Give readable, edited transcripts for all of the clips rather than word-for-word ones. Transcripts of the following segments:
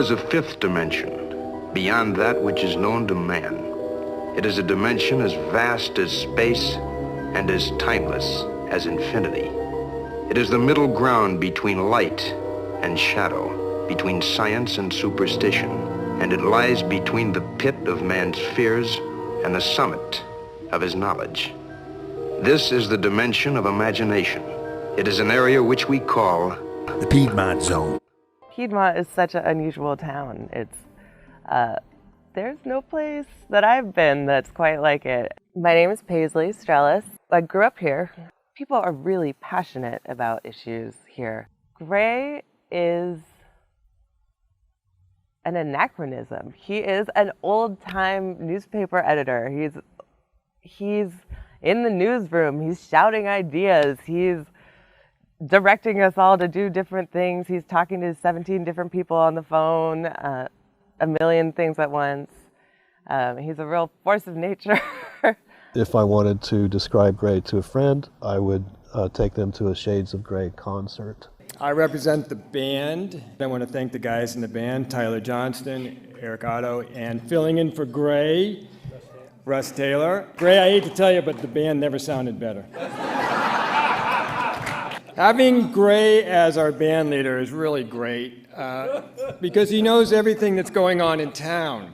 is a fifth dimension, beyond that which is known to man. It is a dimension as vast as space and as timeless as infinity. It is the middle ground between light and shadow, between science and superstition, and it lies between the pit of man's fears and the summit of his knowledge. This is the dimension of imagination. It is an area which we call the Piedmont Zone. Piedmont is such an unusual town. There's no place that I've been that's quite like it. My name is Paisley Strellis. I grew up here. People are really passionate about issues here. Gray is an anachronism. He is an old-time newspaper editor. He's in the newsroom. He's shouting ideas. He's directing us all to do different things. He's talking to 17 different people on the phone, a million things at once. He's a real force of nature. If I wanted to describe Gray to a friend, I would take them to a Shades of Gray concert. I represent the band. I want to thank the guys in the band, Tyler Johnston, Eric Otto, and filling in for Gray, Russ Taylor. Gray, I hate to tell you, but the band never sounded better. Having Gray as our band leader is really great because he knows everything that's going on in town.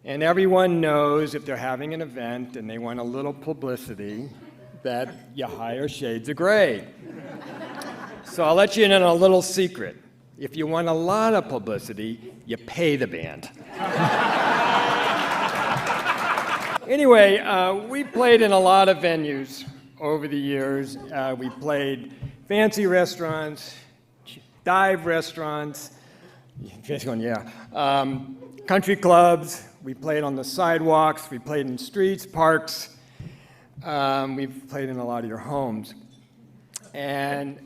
And everyone knows if they're having an event and they want a little publicity that you hire Shades of Gray. So I'll let you in on a little secret. If you want a lot of publicity, you pay the band. Anyway, we played in a lot of venues over the years. We played fancy restaurants, dive restaurants, country clubs. We played on the sidewalks. We played in streets, parks. We've played in a lot of your homes. And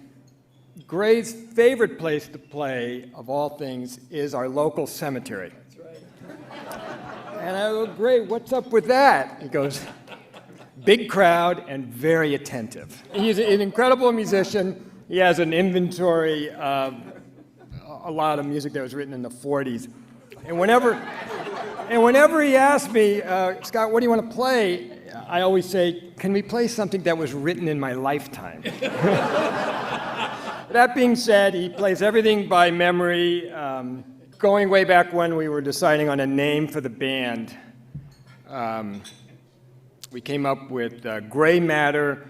Gray's favorite place to play, of all things, is our local cemetery. That's right. And I go, Gray, what's up with that? He goes, big crowd and very attentive. He's an incredible musician. He has an inventory of a lot of music that was written in the 40s. And whenever he asks me, Scott, what do you want to play? I always say, can we play something that was written in my lifetime? That being said, he plays everything by memory. Going way back when we were deciding on a name for the band, we came up with Gray Matter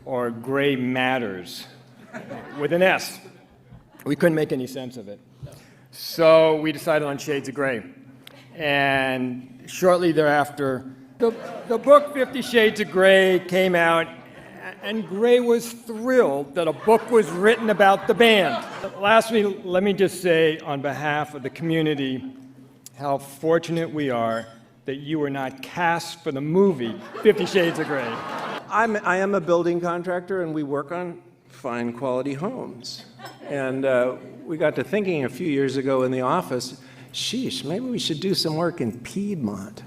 or Gray Matters with an S. We couldn't make any sense of it. So we decided on Shades of Gray. And shortly thereafter, the book 50 Shades of Gray came out, and Gray was thrilled that a book was written about the band. Lastly, let me just say on behalf of the community how fortunate we are that you were not cast for the movie 50 Shades of Gray. I am a building contractor, and we work on fine quality homes. And we got to thinking a few years ago in the office, sheesh, maybe we should do some work in Piedmont.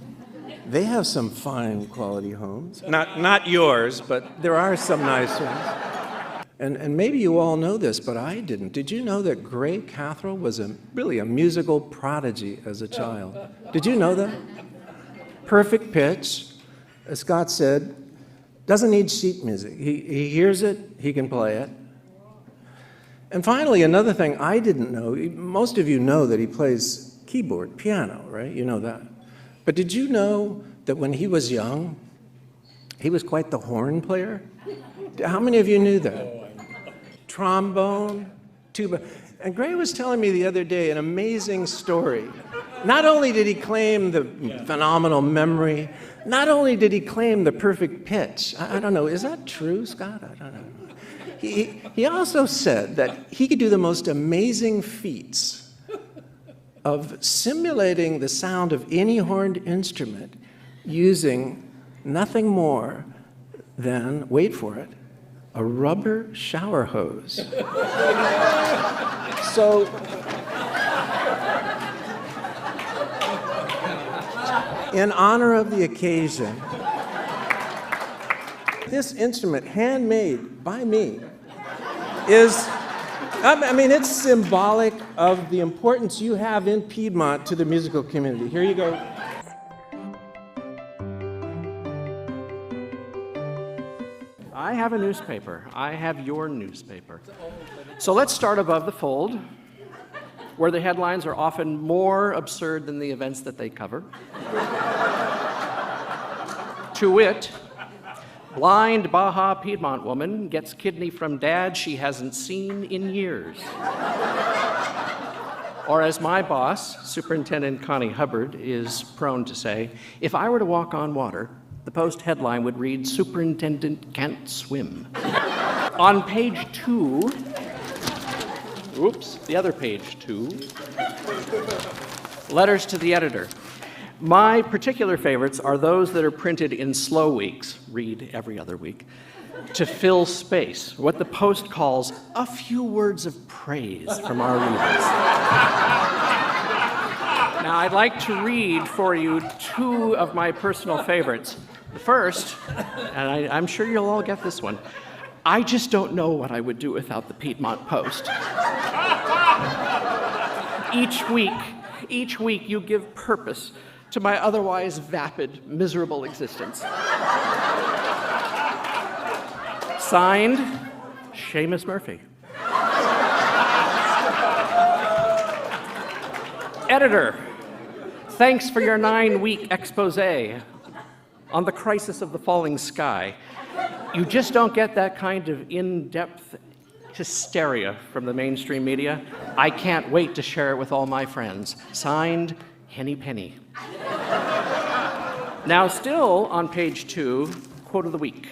They have some fine quality homes. Not yours, but there are some nice ones. And maybe you all know this, but I didn't. Did you know that Gray Cathrall was really a musical prodigy as a child? Did you know that? Perfect pitch, as Scott said, doesn't need sheet music. He hears it, he can play it. And finally, another thing I didn't know, most of you know that he plays keyboard, piano, right? You know that. But did you know that when he was young, he was quite the horn player? How many of you knew that? Trombone, tuba. And Gray was telling me the other day an amazing story. Not only did he claim the phenomenal memory, not only did he claim the perfect pitch. I don't know, is that true, Scott? I don't know. He also said that he could do the most amazing feats of simulating the sound of any horned instrument using nothing more than, wait for it, a rubber shower hose. So, in honor of the occasion, this instrument, handmade by me, is I mean, it's symbolic of the importance you have in Piedmont to the musical community. Here you go. I have a newspaper. I have your newspaper. So let's start above the fold, where the headlines are often more absurd than the events that they cover. To wit, blind Baja Piedmont woman gets kidney from dad she hasn't seen in years. Or as my boss, Superintendent Connie Hubbard, is prone to say, if I were to walk on water, the Post headline would read, Superintendent can't swim. On page 2, the other page 2, letters to the editor. My particular favorites are those that are printed in slow weeks, read every other week, to fill space, what the Post calls a few words of praise from our readers. Now, I'd like to read for you 2 of my personal favorites. The first, and I'm sure you'll all get this one, I just don't know what I would do without the Piedmont Post. Each week you give purpose to my otherwise vapid, miserable existence. Signed, Seamus Murphy. Editor, thanks for your 9-week expose on the crisis of the falling sky. You just don't get that kind of in-depth hysteria from the mainstream media. I can't wait to share it with all my friends. Signed, Henny Penny. Now, still on page 2, quote of the week.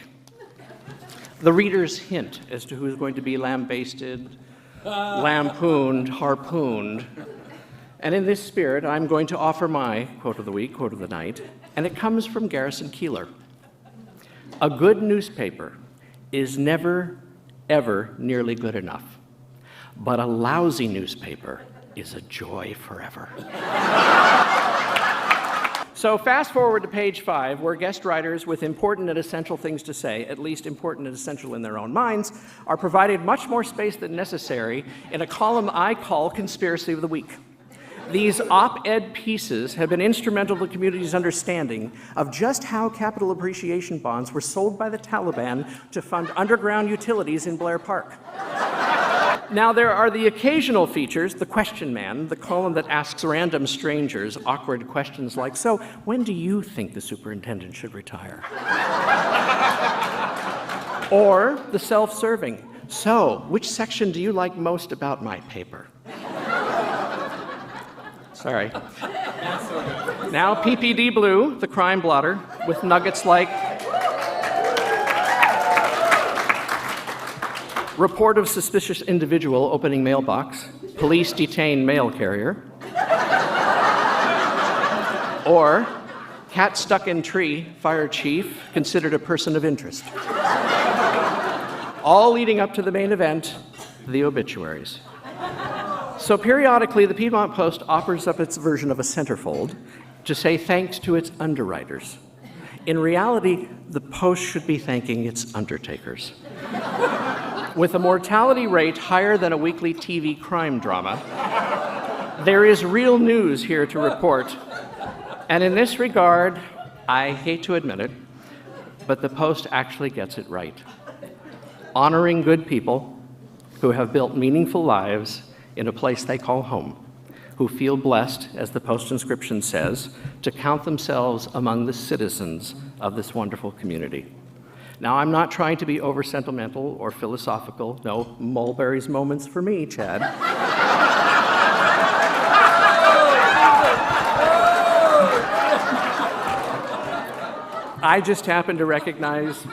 The reader's hint as to who's going to be lambasted, lampooned, harpooned. And in this spirit, I'm going to offer my quote of the week, quote of the night, and it comes from Garrison Keillor. A good newspaper is never, ever nearly good enough, but a lousy newspaper is a joy forever. So fast forward to page 5, where guest writers with important and essential things to say, at least important and essential in their own minds, are provided much more space than necessary in a column I call Conspiracy of the Week. These op-ed pieces have been instrumental to the community's understanding of just how capital appreciation bonds were sold by the Taliban to fund underground utilities in Blair Park. Now, there are the occasional features, the question man, the column that asks random strangers awkward questions like, so when do you think the superintendent should retire? Or the self-serving, so which section do you like most about my paper? Sorry. Now, PPD Blue, the crime blotter, with nuggets like report of suspicious individual opening mailbox, police detain mail carrier, or cat stuck in tree, fire chief considered a person of interest. All leading up to the main event, the obituaries. So periodically, the Piedmont Post offers up its version of a centerfold to say thanks to its underwriters. In reality, the Post should be thanking its undertakers. With a mortality rate higher than a weekly TV crime drama, there is real news here to report. And in this regard, I hate to admit it, but the Post actually gets it right. Honoring good people who have built meaningful lives in a place they call home, who feel blessed, as the Post inscription says, to count themselves among the citizens of this wonderful community. Now, I'm not trying to be over-sentimental or philosophical. No mulberries moments for me, Chad. I just happen to recognize...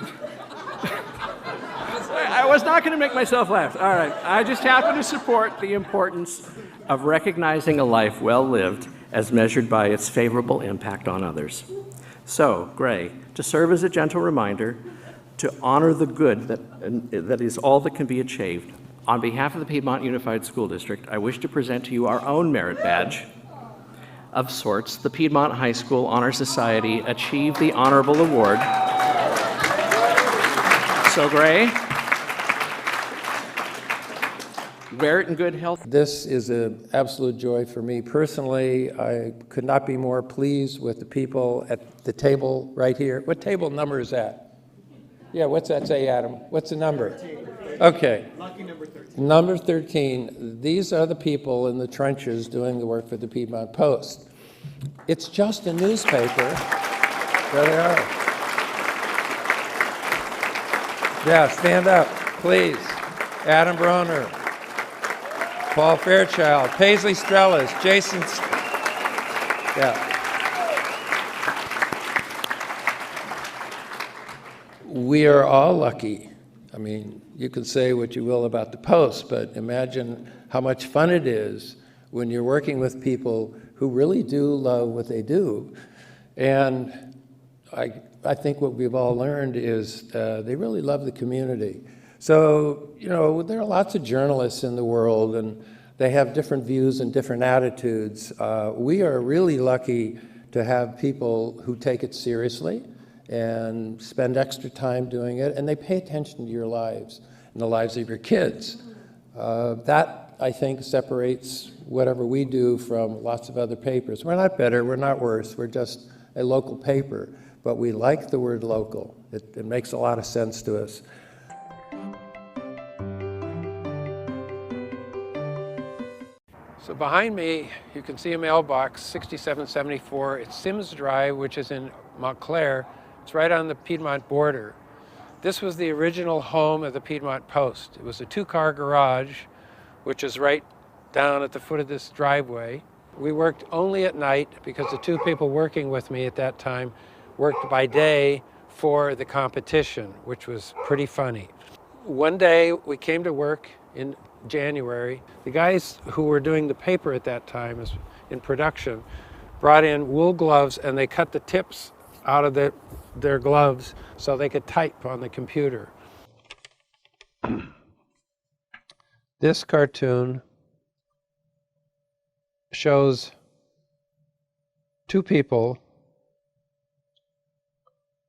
I was not going to make myself laugh. All right. I just happen to support the importance of recognizing a life well lived as measured by its favorable impact on others. So, Gray, to serve as a gentle reminder, to honor the good that is all that can be achieved, on behalf of the Piedmont Unified School District, I wish to present to you our own merit badge of sorts, the Piedmont High School Honor Society Achieve the Honorable Award. So, Gray, Wear it in good health. This is an absolute joy for me personally. I could not be more pleased with the people at the table right here. What table number is that? Yeah, what's that say, Adam? What's the number? 13. Okay. Lucky number 13. Number 13. These are the people in the trenches doing the work for the Piedmont Post. It's just a newspaper. There they are. Yeah, stand up, please. Adam Broner, Paul Fairchild, Paisley Strellis, Jason. Yeah. We are all lucky. I mean, you can say what you will about the Post, but imagine how much fun it is when you're working with people who really do love what they do. And I think what we've all learned is they really love the community. So, you know, there are lots of journalists in the world, and they have different views and different attitudes. We are really lucky to have people who take it seriously and spend extra time doing it, and they pay attention to your lives and the lives of your kids. That, I think, separates whatever we do from lots of other papers. We're not better, we're not worse, we're just a local paper, but we like the word local. It makes a lot of sense to us. So behind me, you can see a mailbox, 6774. It's Sims Drive, which is in Montclair. It's right on the Piedmont border. This was the original home of the Piedmont Post. It was a two-car garage, which is right down at the foot of this driveway. We worked only at night because the two people working with me at that time worked by day for the competition, which was pretty funny. One day we came to work in January. The guys who were doing the paper at that time in production brought in wool gloves, and they cut the tips out of their gloves so they could type on the computer. This cartoon shows two people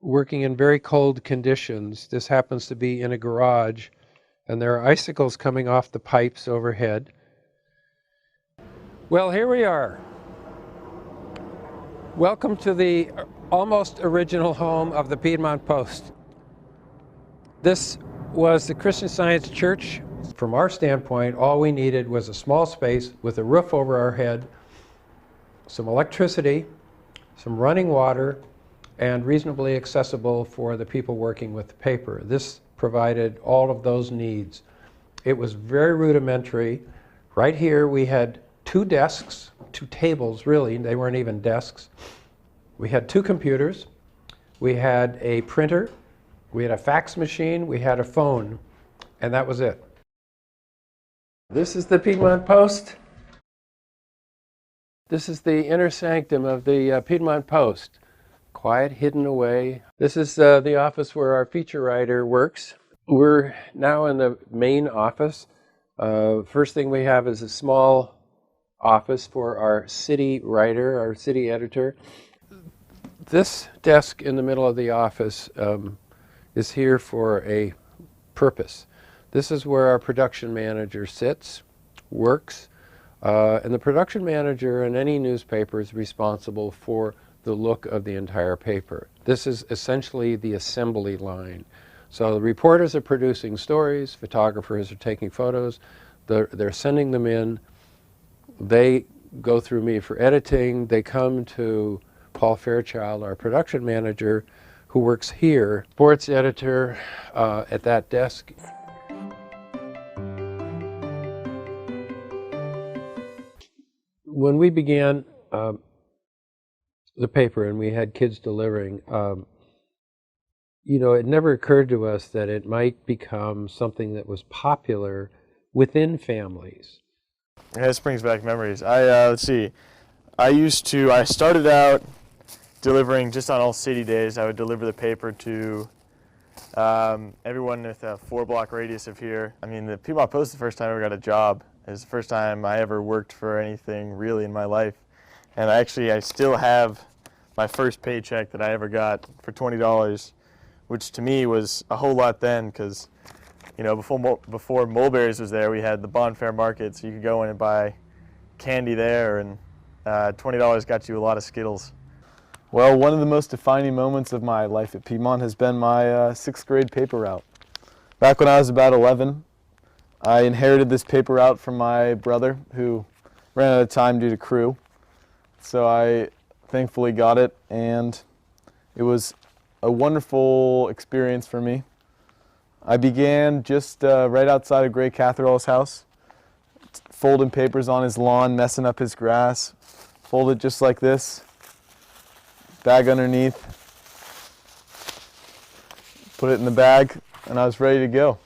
working in very cold conditions. This happens to be in a garage, and there are icicles coming off the pipes overhead. Well, here we are. Welcome to the almost original home of the Piedmont Post. This was the Christian Science Church. From our standpoint, all we needed was a small space with a roof over our head, some electricity, some running water, and reasonably accessible for the people working with the paper. This provided all of those needs. It was very rudimentary. Right here we had two desks, two tables really, they weren't even desks. We had two computers, we had a printer, we had a fax machine, we had a phone, and that was it. This is the Piedmont Post. This is the inner sanctum of the Piedmont Post. Quiet, hidden away. This is the office where our feature writer works. We're now in the main office. First thing we have is a small office for our city writer, our city editor. This desk in the middle of the office is here for a purpose. This is where our production manager sits, works, and the production manager in any newspaper is responsible for the look of the entire paper. This is essentially the assembly line. So the reporters are producing stories, photographers are taking photos, they're sending them in, they go through me for editing, they come to Paul Fairchild, our production manager, who works here, sports editor at that desk. When we began the paper and we had kids delivering, you know, it never occurred to us that it might become something that was popular within families. Yeah, this brings back memories. Let's see, I started out delivering just on all city days. I would deliver the paper to everyone with a 4-block radius of here. I mean, the Piedmont Post is the first time I ever got a job. It was the first time I ever worked for anything really in my life. And I still have my first paycheck that I ever got for $20, which to me was a whole lot then, because you know, before Mulberry's was there, we had the Bonfair Market, so you could go in and buy candy there, and $20 got you a lot of Skittles. Well, one of the most defining moments of my life at Piedmont has been my 6th grade paper route. Back when I was about 11, I inherited this paper route from my brother, who ran out of time due to crew. So I thankfully got it, and it was a wonderful experience for me. I began just right outside of Gray Cathrall's house, folding papers on his lawn, messing up his grass. Fold it just like this, bag underneath, put it in the bag, and I was ready to go.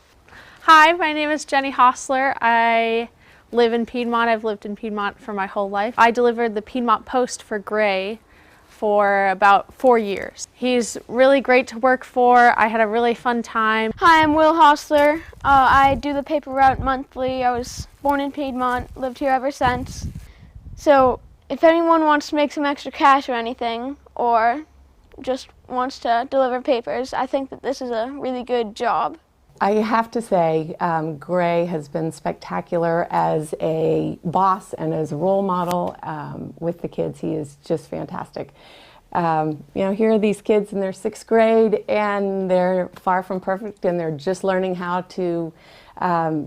Hi, my name is Jenny Hostler. I live in Piedmont. I've lived in Piedmont for my whole life. I delivered the Piedmont Post for Gray for about 4 years. He's really great to work for. I had a really fun time. Hi, I'm Will Hostler. I do the paper route monthly. I was born in Piedmont, lived here ever since. So if anyone wants to make some extra cash or anything, or just wants to deliver papers, I think that this is a really good job. I have to say, Gray has been spectacular as a boss and as a role model with the kids. He is just fantastic. You know, here are these kids in their 6th grade, and they're far from perfect, and they're just learning how to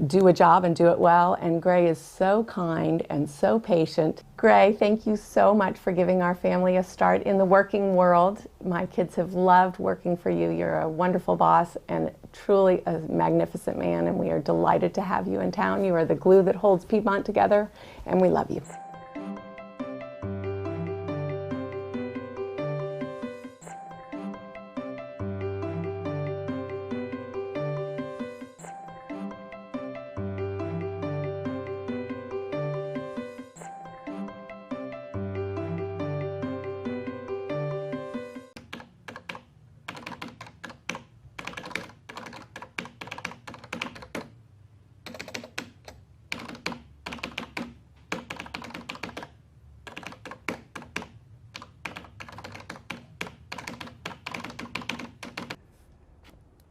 do a job and do it well. And Gray is so kind and so patient. Gray, thank you so much for giving our family a start in the working world. My kids have loved working for you. You're a wonderful boss and truly a magnificent man, and we are delighted to have you in town. You are the glue that holds Piedmont together, and we love you.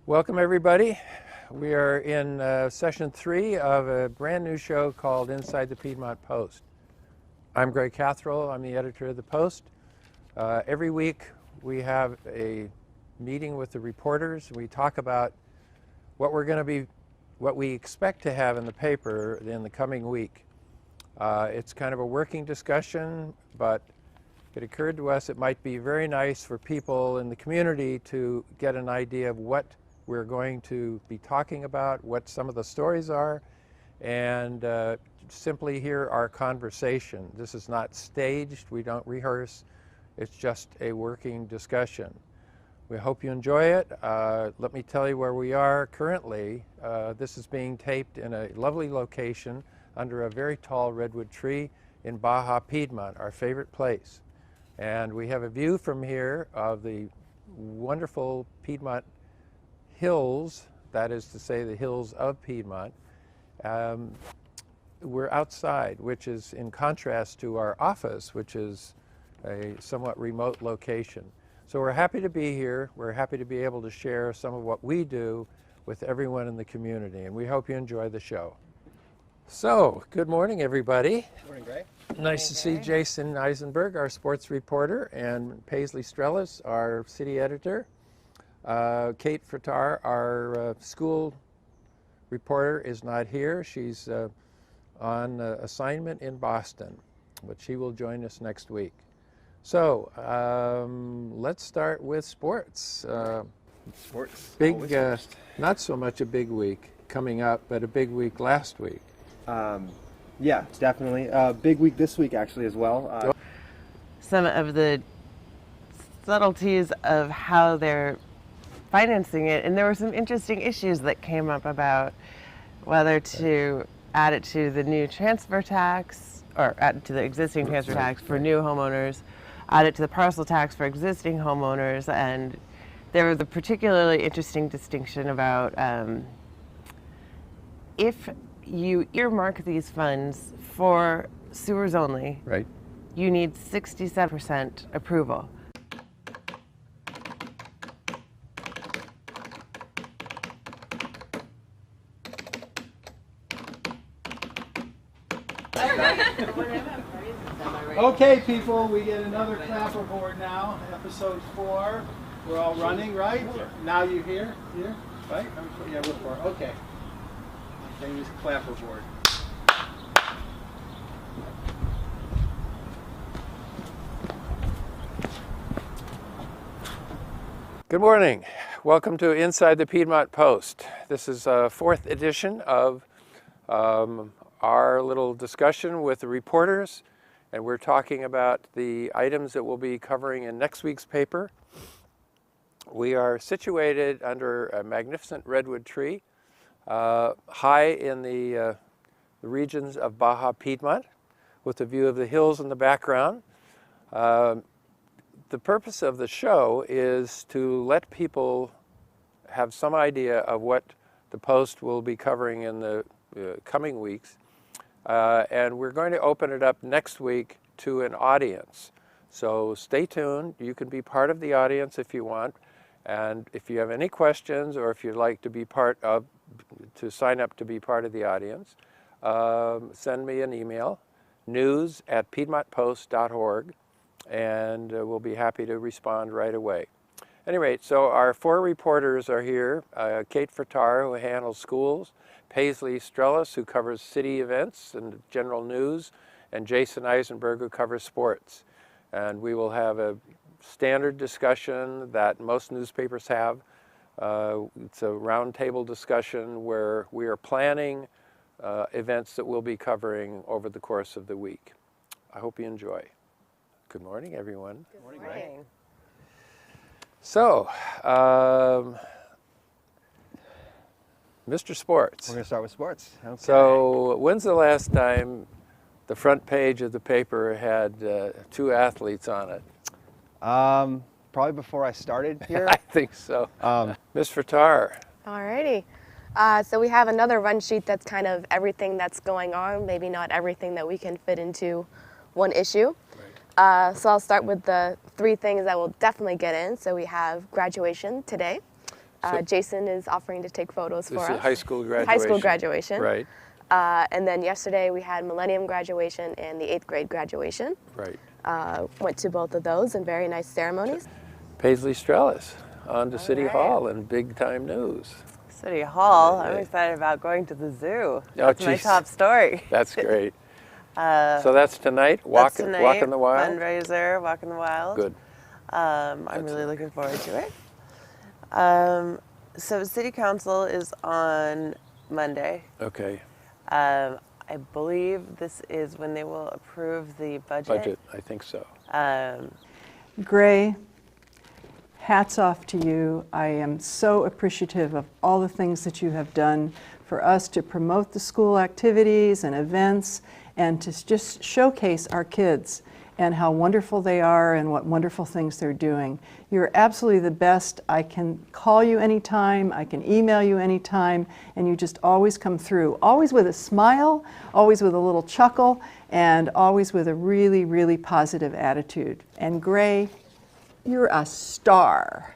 Welcome everybody. We are in session 3 of a brand new show called Inside the Piedmont Post. I'm Greg Cathrall. I'm the editor of the Post. Every week we have a meeting with the reporters. We talk about what we expect to have in the paper in the coming week. It's kind of a working discussion, but it occurred to us it might be very nice for people in the community to get an idea of what we're going to be talking about, what some of the stories are, and simply hear our conversation. This is not staged, we don't rehearse, it's just a working discussion. We hope you enjoy it. Let me tell you where we are currently. This is being taped in a lovely location under a very tall redwood tree in Baja Piedmont, our favorite place. And we have a view from here of the wonderful Piedmont hills, that is to say the hills of Piedmont. We're outside, which is in contrast to our office, which is a somewhat remote location. So we're happy to be here. We're happy to be able to share some of what we do with everyone in the community, and we hope you enjoy the show. So, good morning, everybody. Good morning, Gray. Nice to see Jason Eisenberg, our sports reporter, and Paisley Strellis, our city editor. Kate Frattar, our school reporter, is not here. She's on assignment in Boston, but she will join us next week. So let's start with sports. Sports. Big, not so much a big week coming up, but a big week last week. Yeah, definitely. Big week this week, actually, as well. Some of the subtleties of how they're financing it, and there were some interesting issues that came up about whether to add it to the new transfer tax, or add it to the existing transfer tax for new homeowners, add it to the parcel tax for existing homeowners, and there was a particularly interesting distinction about if you earmark these funds for sewers only, right, you need 67% approval. Okay, people, we get another clapperboard now. Episode 4. We're all running, right? Now you're here, right? Yeah, we're 4. Okay. Famous clapperboard. Good morning. Welcome to Inside the Piedmont Post. This is a 4th edition of our little discussion with the reporters, and we're talking about the items that we'll be covering in next week's paper. We are situated under a magnificent redwood tree, high in the regions of Baja Piedmont, with a view of the hills in the background. The purpose of the show is to let people have some idea of what the Post will be covering in the coming weeks. And we're going to open it up next week to an audience. So stay tuned. You can be part of the audience if you want. And if you have any questions, or if you'd like to be to sign up to be part of the audience, send me an email, news@piedmontpost.org. And we'll be happy to respond right away. At any rate, so our 4 reporters are here. Kate Furtar, who handles schools, Paisley Strellis, who covers city events and general news, and Jason Eisenberg, who covers sports. And we will have a standard discussion that most newspapers have. It's a roundtable discussion where we are planning events that we'll be covering over the course of the week. I hope you enjoy. Good morning, everyone. Good morning. So, Mr. Sports. We're going to start with sports. Okay. So, when's the last time the front page of the paper had 2 athletes on it? Probably before I started here. I think so. Ms. Furtar. Alrighty. So we have another run sheet that's kind of everything that's going on, maybe not everything that we can fit into one issue. So I'll start with the 3 things that we'll definitely get in. So we have graduation today. Jason is offering to take photos for us. This is high school graduation. High school graduation. Right. And then yesterday we had millennium graduation and the 8th grade graduation. Right. Went to both of those and very nice ceremonies. Paisley Strellis on to City Hall and big time news. City Hall. I'm excited about going to the zoo. Oh, That's my top story. That's great. So that's tonight, Walk in the Wild? Fundraiser, Walk in the Wild. Good. I'm really looking forward to it. So City Council is on Monday. Okay. I believe this is when they will approve the budget. I think so. Gray, hats off to you. I am so appreciative of all the things that you have done for us to promote the school activities and events, and to just showcase our kids and how wonderful they are and what wonderful things they're doing. You're absolutely the best. I can call you anytime, I can email you anytime, and you just always come through. Always with a smile, always with a little chuckle, and always with a really, really positive attitude. And Gray, you're a star.